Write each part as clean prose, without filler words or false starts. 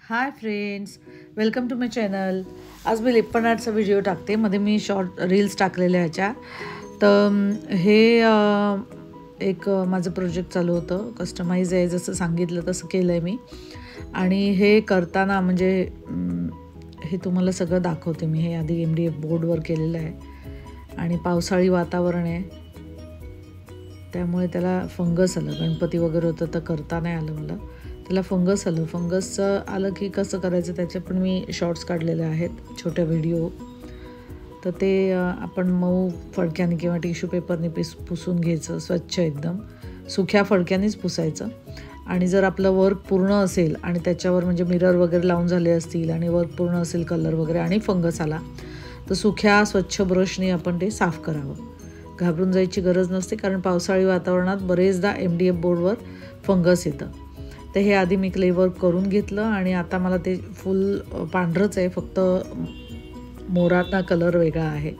High friends, welcome to my channel. आज मी Lippan आर्टचा video टाकते. मध्ये मी शॉर्ट रील्स टाकलेल्या ह्याच्या. तर हे एक माझं प्रोजेक्ट चालू होतं. कस्टमाइज आहे, जसं सांगितलं तसं केलं आहे मी. आणि हे करताना म्हणजे हे तुम्हाला सगळं दाखवते मी. हे आधी MDF बोर्डवर केलेलं आहे आणि पावसाळी वातावरण आहे, त्यामुळे त्याला फंगस आलं. गणपती वगैरे होतं तर करता नाही आलं मला. त्याला फंगस आलं. फंगसचं आलं की कसं करायचं त्याचे पण मी शॉर्ट्स काढलेले आहेत, छोट्या व्हिडिओ. तर ते आपण मऊ फडक्याने किंवा टिश्यू पेपरने पुसून घ्यायचं, स्वच्छ एकदम सुक्या फडक्यानेच पुसायचं. आणि जर आपलं वर्क पूर्ण असेल आणि त्याच्यावर म्हणजे मिरर वगैरे लावून झाले असतील आणि वर्क पूर्ण असेल, कलर वगैरे आणि फंगस आला, तर सुक्या स्वच्छ ब्रशने आपण ते साफ करावं. घाबरून जायची गरज नसते, कारण पावसाळी वातावरणात बरेचदा MDF बोर्डवर फंगस येतं. तर हे आधी मी क्ले वर्क करून घेतलं आणि आता मला ते फुल पांढरंच आहे, फक्त मोराचा कलर वेगळा आहे.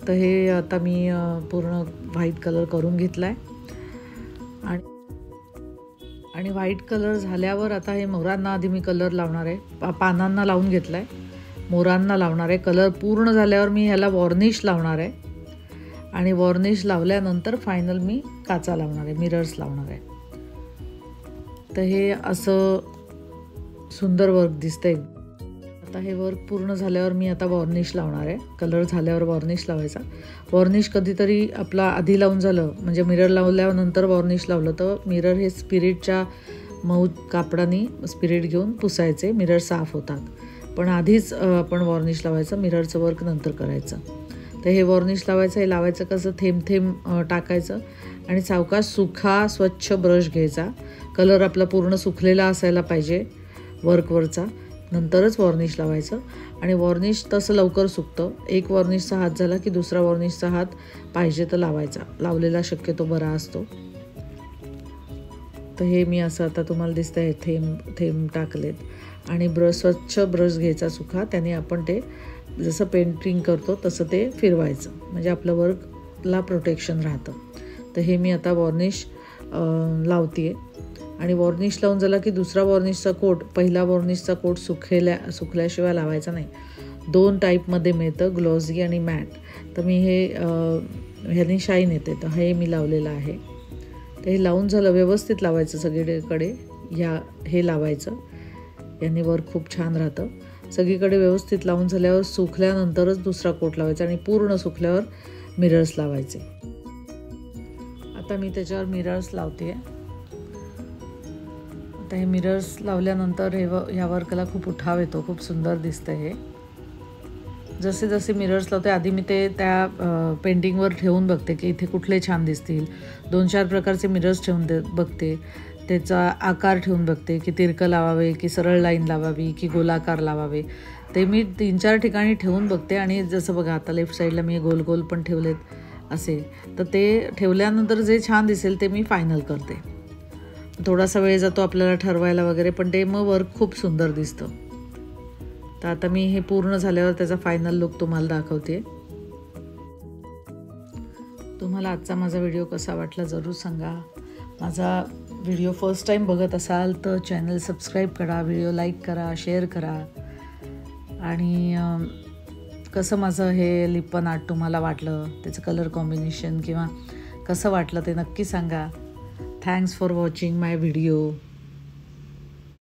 तर हे आता मी पूर्ण व्हाईट कलर करून घेतला आहे. आणि व्हाईट कलर झाल्यावर आता हे मोरांना आधी मी कलर लावणार आहे. पानांना लावून घेतला आहे, मोरांना लावणार आहे. कलर पूर्ण झाल्यावर मी ह्याला वॉर्निश लावणार आहे आणि वॉर्निश लावल्यानंतर फायनल मी काचा लावणार आहे, मिरर्स लावणार आहे. तर हे असं सुंदर वर्क दिसतंय. आता हे वर्क पूर्ण झाल्यावर मी आता वॉर्निश लावणार आहे. कलर झाल्यावर वॉर्निश लावायचा. वॉर्निश कधीतरी आपला आधी लावून झालं, म्हणजे मिरर लावल्यानंतर वॉर्निश लावलं तर मिरर हे स्पिरिटच्या मऊ कापडाने स्पिरिट घेऊन पुसायचे, मिरर साफ होतात. पण आधीच आपण वॉर्निश लावायचं, मिररचं वर्क नंतर करायचं. तर हे वॉर्निश लावायचं. हे लावायचं कसं, थेंब थेंब टाकायचं आणि सावकाश सुखा स्वच्छ ब्रश घ्यायचा. कलर आपला पूर्ण सुकलेला असायला पाहिजे वर्कवरचा, नंतरच वॉर्निश लावायचं. आणि वॉर्निश तसं लवकर सुकतं. एक वॉर्निशचा हात झाला की दुसरा वॉर्निशचा हात पाहिजे तर लावायचा. लावलेला शक्यतो बरा असतो. तर हे मी असं आता तुम्हाला दिसतं आहे, थेंब थेंब टाकलेत. आणि स्वच्छ ब्रश घ्यायचा सुखा, त्याने आपण ते जसं पेंटिंग करतो तसं ते फिरवायचं, म्हणजे आपलं वर्कला प्रोटेक्शन राहतं. तर हे मी आता वॉर्निश लावते आहे. आणि वॉर्निश लावून झाला की दुसरा वॉर्निशचा कोट, पहिला वॉर्निशचा कोट सुकल्याशिवाय लावायचा नाही. 2 टाईपमध्ये मिळतं, ग्लॉझी आणि मॅट. तर मी हे ह्याने शाईन येते, तर हे मी लावलेलं आहे. तर हे लावून झालं, व्यवस्थित लावायचं सगळीकडे. हे लावायचं, याने वर्क खूप छान राहतं. सगळीकडे व्यवस्थित लावून झाल्यावर सुकल्यानंतरच दुसरा कोट लावायचा आणि पूर्ण सुकल्यावर मिरर्स लावायचे. आता मी त्याच्यावर मिरर्स लावते आहे. आता हे मिरर्स लावल्यानंतर ह्या वर्कला खूप उठाव येतो, खूप सुंदर दिसतं. हे जसे जसे मिरर्स लावते, आधी मी ते त्या पेंटिंगवर ठेवून बघते की इथे कुठले छान दिसतील. 2-4 प्रकारचे मिरर्स ठेवून बघते, त्याचा आकार ठेवून बघते की तिरकं लावावे की सरळ लाईन लावावी की गोलाकार लावावे. ते मी 3-4 ठिकाणी ठेवून बघते. आणि जसं बघा, आता लेफ्ट साईडला मी गोल गोल पण ठेवलेत असे. तर ते ठेवल्यानंतर जे छान दिसेल ते मी फायनल करते. थोडासा वेळ जातो आपल्याला ठरवायला वगैरे, पण ते मग वर्क खूप सुंदर दिसतं. तर आता मी हे पूर्ण झाल्यावर त्याचा फायनल लुक तुम्हाला दाखवते. तुम्हाला आजचा माझा व्हिडिओ कसा वाटला जरूर सांगा. माझा व्हिडिओ फर्स्ट टाईम बघत असाल तर चॅनल सबस्क्राईब करा, व्हिडिओ लाईक करा, शेअर करा. आणि कसं माझं हे लिप्पन आर्ट तुम्हाला वाटलं, त्याचं कलर कॉम्बिनेशन किंवा कसं वाटलं ते नक्की सांगा. Thanks for watching my video.